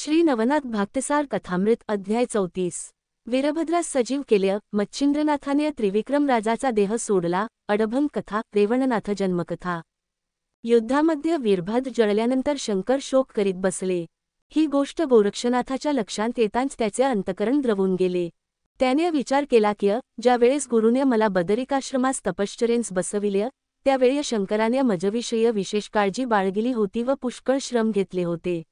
श्री नवनाथ भागतसार कथामृत अध्याय 34। वीरभद्रास सजीव केले। मच्छिंद्रनाथाने त्रिविक्रम राजाचा देह सोडला। अडभंग कथा। रेवणनाथ जन्मकथा। युद्धामध्ये वीरभद्र जळल्यानंतर शंकर शोक करीत बसले। ही गोष्ट गोरक्षनाथाच्या लक्षात येताच त्याचे अंतकरण द्रवून गेले। त्याने विचार केला की ज्यावेळेस गुरुने मला बदरिकाश्रमास तपश्चर्येस बसविले त्यावेळी शंकराने मजविषयी विशेष काळजी बाळगिली होती व पुष्कळ श्रम घेतले होते।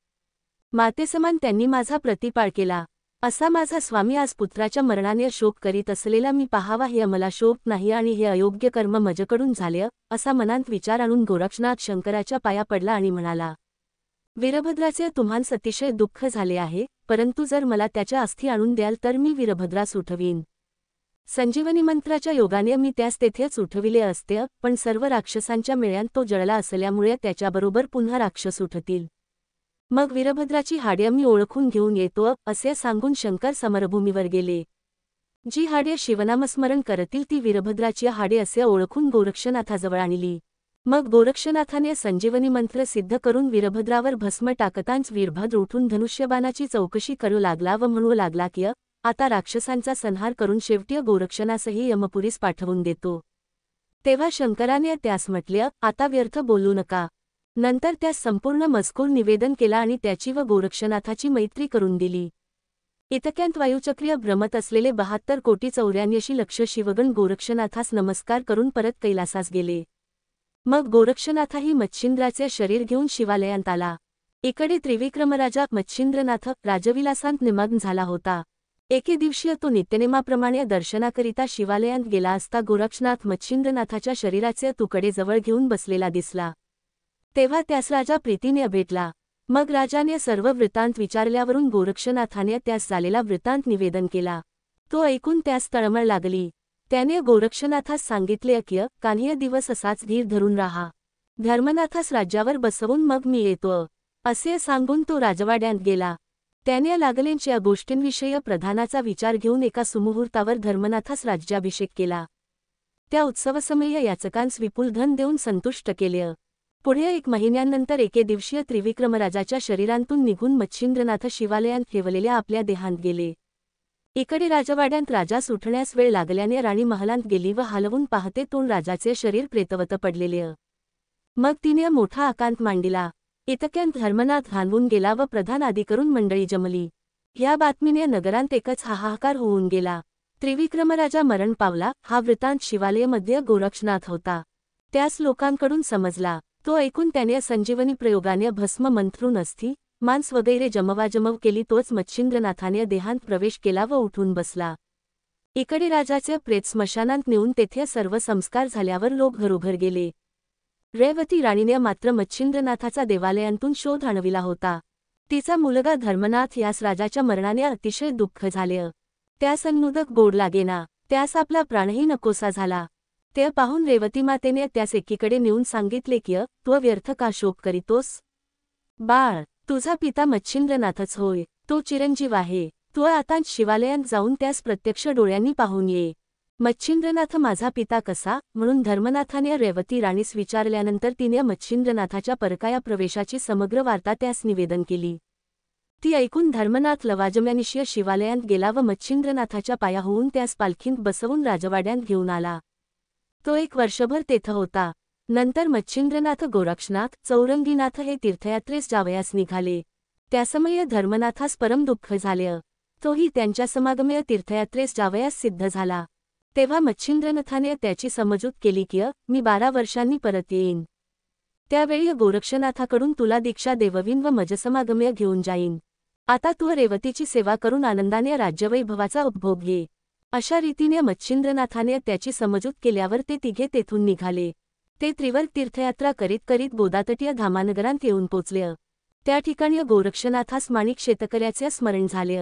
मातेसमान त्यांनी माझा प्रतिपाळ केला। असा माझा स्वामी आज पुत्राच्या मरणाने शोक करीत असलेला मी पाहावा हे मला शोक नाही आणि हे अयोग्य कर्म मजकडून झाले असा मनात विचार आणून गोरक्षनाथ शंकराच्या पाया पडला आणि म्हणाला, वीरभद्राचे तुम्हास अतिशय दुःख झाले आहे, परंतु जर मला त्याच्या अस्थी आणून द्याल तर मी वीरभद्रास उठवीन। संजीवनी मंत्राच्या योगाने मी त्यास तेथेच उठविले असते, पण सर्व राक्षसांच्या मेळ्यात तो जळला असल्यामुळे त्याच्याबरोबर पुन्हा राक्षस उठतील। मग वीरभद्राची हाडे मी ओळखून घेऊन येतो असे सांगून शंकर समरभूमीवर गेले। जी हाडे शिवनामस्मरण करतील ती वीरभद्राची हाडे असे ओळखून गोरक्षनाथाजवळ आणली। मग गोरक्षनाथाने संजीवनी मंत्र सिद्ध करून वीरभद्रावर भस्म टाकताच वीरभद्र उठून धनुष्यबाणाची चौकशी करू लागला व म्हणू लागला की आता राक्षसांचा संहार करून शेवटी गोरक्षनासही यमपुरीस पाठवून देतो। तेव्हा शंकराने त्यास म्हटले, आता व्यर्थ बोलू नका। नंतर त्यास संपूर्ण मजकूर निवेदन केला आणि त्याची व गोरक्षनाथाची मैत्री करून दिली। इतक्यांत वायुचक्रीय भ्रमत असलेले 72,84,00,000 लक्ष शिवगण गोरक्षनाथास नमस्कार करून परत कैलासास गेले। मग गोरक्षनाथही मच्छिंद्राचे शरीर घेऊन शिवालयात आला। इकडे त्रिविक्रमराजा मच्छिंद्रनाथ राजविलासांत निमग्न झाला होता। एके दिवशी तो नित्यनेमाप्रमाणे दर्शनाकरिता शिवालयात गेला असता गोरक्षनाथ मच्छिंद्रनाथाच्या शरीराचे तुकडे जवळ घेऊन बसलेला दिसला। तेव्हा त्यास राजा प्रीतीने भेटला। मग राजाने सर्व वृत्तांत विचारल्यावरून गोरक्षनाथाने त्यास झालेला वृत्तांत निवेदन केला। तो ऐकून त्यास तळमळ लागली। त्याने गोरक्षनाथास सांगितले की कान्ह्य दिवस असाच धीर धरून राहा। धर्मनाथास राज्यावर बसवून मग मी येतो असे सांगून तो राजवाड्यात गेला। त्याने लागलेल्या गोष्टींविषयी प्रधानाचा विचार घेऊन एका सुमुहूर्तावर धर्मनाथास राज्याभिषेक केला। त्या उत्सवसमयी याचकांस विपुल धन देऊन संतुष्ट केले। पुढे 1 महिन्यानंतर एके दिवशी त्रिविक्रमराजाच्या शरीरांतून निघून मच्छिंद्रनाथ शिवालयात ठेवलेल्या आपल्या देहांत गेले। इकडे राजवाड्यात राजास उठण्यास वेळ लागल्याने राणी महालात गेली व हलवून पाहते तो राजाचे शरीर प्रेतवत पडलेले। मग तिने मोठा आकांत मांडिला। इतक्यांत धर्मनाथ घालवून गेला व प्रधान आदी करून मंडळी जमली। या बातमीने नगरांत एकच हाहाकार होऊन गेला। त्रिविक्रमराजा मरण पावला हा वृत्तांत शिवालयामध्ये गोरक्षनाथ होता त्यास लोकांकडून समजला। तो ऐकून त्याने संजीवनी प्रयोगाने भस्म मंत्रून अस्थि मांस वगैरे जमवाजमव केली। तोच मच्छिंद्रनाथाने देहांत प्रवेश केला व उठून बसला। इकडे राजाचे प्रेत स्मशानात नेऊन तेथे सर्व संस्कार झाल्यावर लोक घरोघर गेले। रेवती राणीने मात्र मच्छिंद्रनाथाचा देवालयांतून शोध आणविला होता। तिचा मुलगा धर्मनाथ यास राजाच्या मरणाने अतिशय दुःख झाले। त्यास अन्नुदक गोड लागेना, त्यास आपला प्राणही नकोसा झाला। ते पाहून रेवतीमातेने त्यास एकीकडे नेऊन सांगितले की तू व्यर्थ का शोक करीतोस? बाळ, तुझा पिता मच्छिंद्रनाथच होय, तो चिरंजीव आहे। तू आता शिवालयात जाऊन त्यास प्रत्यक्ष डोळ्यांनी पाहून ये। मच्छिंद्रनाथ माझा पिता कसा? म्हणून धर्मनाथाने रेवती राणीस विचारल्यानंतर तिने मच्छिंद्रनाथाच्या परकाया प्रवेशाची समग्र वार्ता त्यास निवेदन केली। ती ऐकून धर्मनाथ लवाजम्यानिशी शिवालयात गेला व मच्छिंद्रनाथाच्या पाया होऊन त्यास पालखीत बसवून राजवाड्यात घेऊन आला। तो 1 वर्षभर तेथे होता। नंतर मच्छिंद्रनाथ गोरक्षनाथ चौरंगीनाथ हे तीर्थयात्रेस जावयास निघाले। त्यासमयी धर्मनाथास परम दुःख झाले। तोही त्यांच्या समागमे तीर्थयात्रेस जावयास सिद्ध झाला। तेव्हा मच्छिंद्रनाथाने त्याची समजूत केली की मी 12 वर्षांनी परत येईन। त्यावेळी गोरक्षनाथाकडून तुला दीक्षा देववीन व मजसमागमे घेऊन जाईन। आता तू रेवतीची सेवा करून आनंदाने राज्यवैभवाचा उपभोग घे। अशा रीतीने मच्छिंद्रनाथाने त्याची समजूत केल्यावर ते तिघे तेथून निघाले। ते त्रिवर तीर्थयात्रा करीत करीत गोदातटीय धामानगरांत येऊन पोचले। त्या ठिकाणी गोरक्षनाथास माणिक शेतकऱ्याचे स्मरण झाले।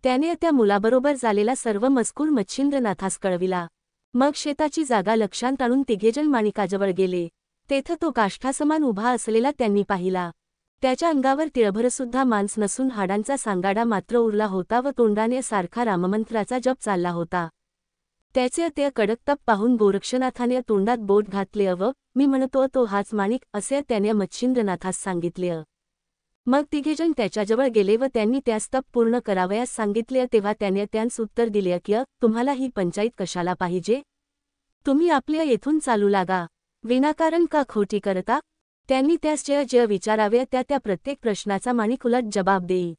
त्याने त्या मुलाबरोबर झालेला सर्व मजकूर मच्छिंद्रनाथास कळविला। मग शेताची जागा लक्षात आणून तिघेजण माणिकाजवळ गेले। तेथे तो काष्ठासमान उभा असलेला त्यांनी पाहिला। त्याच्या अंगावर तिळभरसुद्धा मांस नसून हाडांचा सांगाडा मात्र उरला होता व तोंडाने सारखा राममंत्राचा जप चालला होता। त्याचे ते कडक तप पाहून गोरक्षनाथाने तोंडात बोट घातले व मी म्हणतो तो हाच माणिक असे त्याने मच्छिंद्रनाथास सांगितले। मग तिघेजण त्याच्याजवळ गेले व त्यांनी त्यास तप पूर्ण करावयास सांगितले तेव्हा त्याने त्यांस उत्तर दिले की तुम्हाला ही पंचायत कशाला पाहिजे? तुम्ही आपल्या येथून चालू लागा. विनाकारण का खोटी करता? त्यांनी त्यास जय जय विचारावे त्या प्रत्येक प्रश्नाचा माणिकुलट जबाब देई.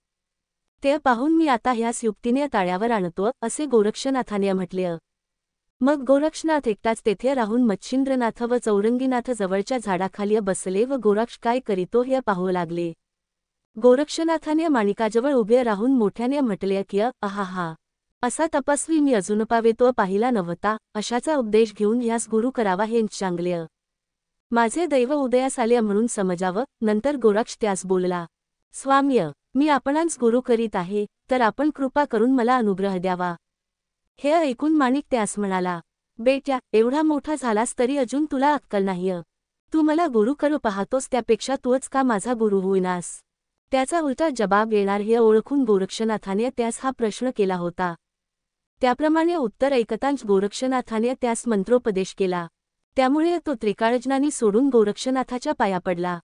ते पाहून मी आता ह्यास युक्तीने ताळ्यावर आणतो असे गोरक्षनाथाने म्हटले. मग गोरक्षनाथ एकटाच तेथे राहून मच्छिंद्रनाथ व चौरंगीनाथ जवळच्या झाडाखाली बसले व गोरक्ष काय करीतो हे पाहू लागले. गोरक्षनाथाने माणिकाजवळ उभे राहून मोठ्याने म्हटले की आहा, असा तपस्वी मी अजून पावेतो पाहिला नव्हता. अशाचा उपदेश घेऊन ह्यास गुरु करावा हे चांगले. माझे दैव उदयास आले म्हणून समजावं. नंतर गोरक्ष त्यास बोलला, स्वाम्य, मी आपणांस गुरु करीत आहे, तर आपण कृपा करून मला अनुग्रह द्यावा. हे ऐकून माणिक त्यास म्हणाला, बेट्या, एवढा मोठा झालास तरी अजून तुला अक्कल नाहीय. तू मला गुरु करू पाहतोस त्यापेक्षा तूच का माझा गुरु होईनास? त्याचा उलटा जबाब येणार हे ओळखून गोरक्षनाथाने त्यास हा प्रश्न केला होता. त्याप्रमाणे उत्तर ऐकताच गोरक्षनाथाने त्यास मंत्रोपदेश केला. त्यामुळे तो त्रिकाळज्ञानी सोडून गोरक्षनाथाच्या पाया पडला.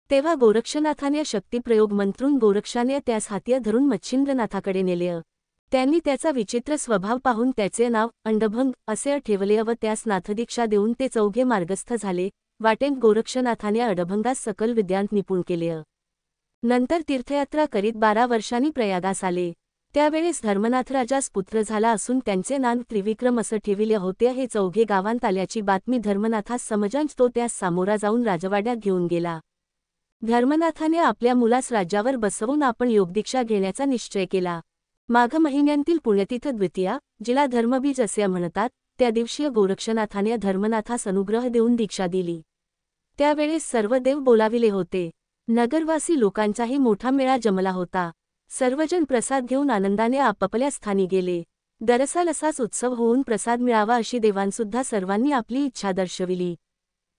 तेव्हा गोरक्षनाथाने शक्तिप्रयोग मंत्रून गोरक्षाने त्यास हाती धरून मच्छिंद्रनाथाकडे नेले. त्यांनी त्याचा विचित्र स्वभाव पाहून त्याचे नाव अंडभंग असे ठेवले व त्यास नाथदीक्षा देऊन ते चौघे मार्गस्थ झाले. वाटेत गोरक्षनाथाने अडभंगास सकल विद्यांत निपुण केले. नंतर तीर्थयात्रा करीत 12 वर्षांनी प्रयागास आले. त्यावेळेस धर्मनाथ राजास पुत्र झाला असून त्यांचे नाव त्रिविक्रम असं ठेविले होते. हे चौघे गावांत आल्याची बातमी धर्मनाथास समजांच तो त्यास सामोरा जाऊन राजवाड्यात घेऊन गेला. धर्मनाथाने आपल्या मुलास राज्यावर बसवून आपण योगदीक्षा घेण्याचा निश्चय केला. माघ महिन्यांतील पुण्यतिथ द्वितीया, जिला धर्मबीज असे म्हणतात, त्या दिवशी गोरक्षनाथाने धर्मनाथास अनुग्रह देऊन दीक्षा दिली. त्यावेळेस सर्व देव बोलाविले होते. नगरवासी लोकांचाही मोठा मेळा जमला होता. सर्वजण प्रसाद घेऊन आनंदाने आपापल्या स्थानी गेले. दरसाल असाच उत्सव होऊन प्रसाद मिळावा अशी देवांसुद्धा सर्वांनी आपली इच्छा दर्शविली.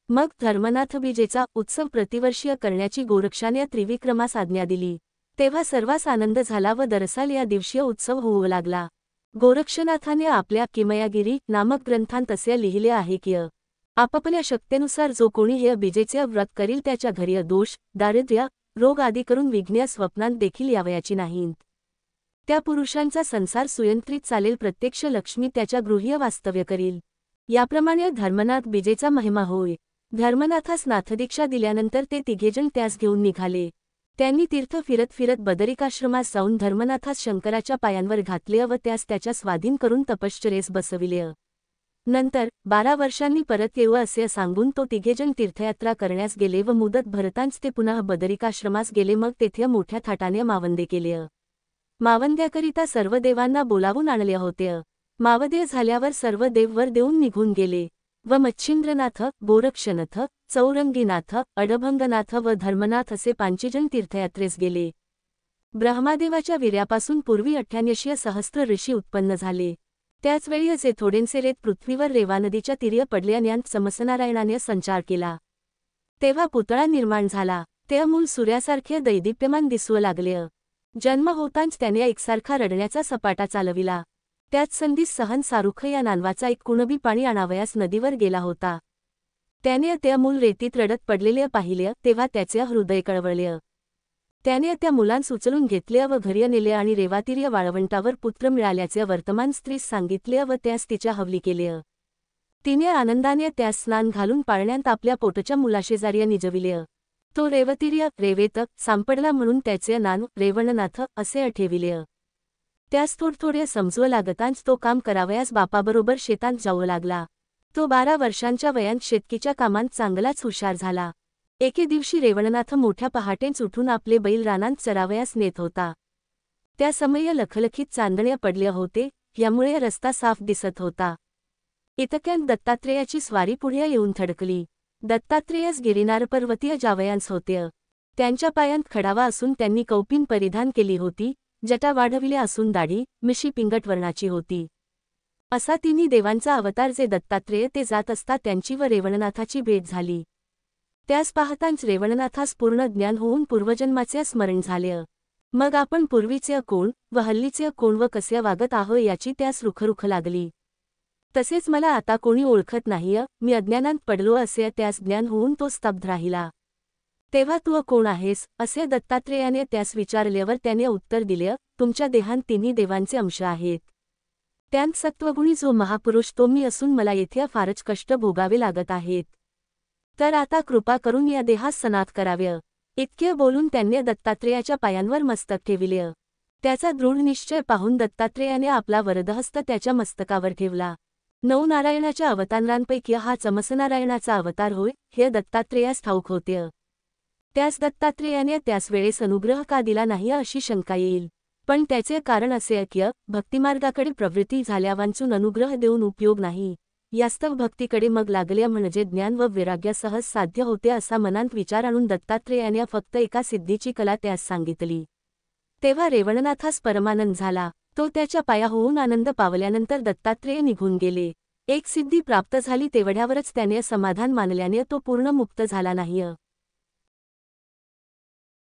मग धर्मनाथ बीजेचा उत्सव प्रतिवर्षीय करण्याची गोरक्षाने त्रिविक्रमास आज्ञा दिली. तेव्हा सर्वांस आनंद झाला व दरसाल या दिवशी उत्सव होऊ लागला. गोरक्षनाथाने आपल्या किमयागिरी नामक ग्रंथांत असे लिहिले आहे की आपापल्या शक्तीनुसार जो कोणी हे बीजेचे व्रत करील त्याच्या घरी दोष, दारिद्र्य, रोग आदी करून विघ्ने स्वप्नांत देखील यावयाची नाहीत. त्या पुरुषांचा संसार सुयंत्रित चालेल. प्रत्यक्ष लक्ष्मी त्याच्या गृह्य वास्तव्य करील. याप्रमाणे धर्मनाथ बीजेचा महिमा होय. धर्मनाथास नाथदीक्षा दिल्यानंतर ते तिघेजण त्यास घेऊन निघाले. त्यांनी तीर्थ फिरत फिरत बदरिकाश्रमास जाऊन धर्मनाथास शंकराच्या पायांवर घातले व त्यास त्याच्या स्वाधीन करून तपश्चर्येस बसविले. नंतर 12 वर्षांनी परत येऊ असे सांगून तो तिघेजण तीर्थयात्रा करण्यास गेले व मुदत भरताच ते पुन्हा बदरिकाश्रमास गेले. मग तेथे मोठ्या थाटाने मावंदे केले. मावंद्याकरिता सर्व देवांना बोलावून आणले होते. मावदे झाल्यावर सर्व देव वर देऊन निघून गेले व मच्छिंद्रनाथ, गोरक्षनाथ, चौरंगीनाथ, अडभंगनाथ व धर्मनाथ असे 5 जण तीर्थयात्रेस गेले. ब्रह्मादेवाच्या वीर्यापासून पूर्वी 88 सहस्त्र ऋषी उत्पन्न झाले. त्याचवेळी असे थोडेसे रेत पृथ्वीवर रेवा नदीच्या तीरी पडल्याने समसनारायणाने संचार केला. तेव्हा पुतळा निर्माण झाला. ते मूल सूर्यासारखे दैदिप्यमान दिसू लागले. जन्म होताच त्याने एकसारखा रडण्याचा सपाटा चालविला. त्याच संधीस सहन सारुख या नावाचा एक कुणबी पाणी आणावयास नदीवर गेला होता. त्याने ते मूल रेतीत रडत पडलेले पाहिले तेव्हा त्याचे हृदय कळवळले. त्याने त्या मुलांस उचलून घेतले व घरी नेले आणि रेवातीर्य वाळवंटावर पुत्र मिळाल्याचे वर्तमान स्त्रीस सांगितले व त्यास तिच्या हवली केले. तिने आनंदाने त्यास स्नान घालून पाळण्यात आपल्या पोटच्या मुलाशेजारी निजविले. तो रेवतीर्य रेवेत सापडला म्हणून त्याचे नाव रेवणनाथ असे ठेविले. त्यास थोडे समजू लागताच तो काम करावयास बापाबरोबर शेतात जाऊ लागला. तो 12 वर्षांच्या वयात शेतकीच्या कामात चांगलाच हुशार झाला. एके दिवशी रेवणनाथ मोठ्या पहाटेच उठून आपले बैल रानात चरावयास नेत होता. त्या समयी लखलखीत चांदणे पडले होते, यामुळे रस्ता साफ दिसत होता. इतक्यात दत्तात्रेयाची स्वारी पुढे येऊन थडकली. दत्तात्रेयस गिरिनार पर्वतीय जावयांस होते. त्यांच्या पायांत खडावा असून त्यांनी कौपीन परिधान केली होती. जटा वाढविल्या असून दाढी, मिशी पिंगट वर्णाची होती. असा तिन्ही देवांचा अवतार जे दत्तात्रेय ते जात असता त्यांची व रेवणनाथाची भेट झाली. त्यास पाहताच रेवणनाथास पूर्ण ज्ञान होऊन पूर्वजन्माचे स्मरण झाले. मग आपण पूर्वीचे कोण व हल्लीचे कोण व कसे वागत आहो याची त्यास रुखरुख लागली. तसेच मला आता कोणी ओळखत नाहीय, मी अज्ञानात पडलो असे त्यास ज्ञान होऊन तो स्तब्ध राहिला. तेव्हा तू कोण आहेस असे दत्तात्रेयाने त्यास विचारल्यावर त्याने उत्तर दिले, तुमच्या देहांत तिन्ही देवांचे अंश आहेत. त्यांत सत्वगुणी जो महापुरुष तो मी असून मला येथे फारच कष्ट भोगावे लागत आहेत. तर आता कृपा करून या देहास सनाथ करावे. इतके बोलून त्यांनी दत्तात्रेयाच्या पायांवर मस्तक ठेविले. त्याचा दृढ निश्चय पाहून दत्तात्रेयाने आपला वरदहस्त त्याच्या मस्तकावर ठेवला. 9 नारायणाच्या अवतारांपैकी हा चमसनारायणाचा अवतार होय हे दत्तात्रेयास ठाऊक होते. त्यास दत्तात्रेयाने त्यास वेळेस अनुग्रह का दिला नाही अशी शंका येईल. पण त्याचे कारण असे की भक्तिमार्गाकडे प्रवृत्ती झाल्या वांचून अनुग्रह देऊन उपयोग नाही. यास्तव भक्तीकडे मग लागल्या म्हणजे ज्ञान व वैराग्य सहज साध्य होते असा मनांत विचार आणून दत्तात्रेयाने फक्त एका सिद्धीची कला त्यास सांगितली. तेव्हा रेवणनाथास परमानंद झाला. तो त्याच्या पाया होऊन आनंद पावल्यानंतर दत्तात्रेय निघून गेले. एक सिद्धी प्राप्त झाली तेवढ्यावरच त्याने समाधान मानल्याने तो पूर्ण मुक्त झाला नाही.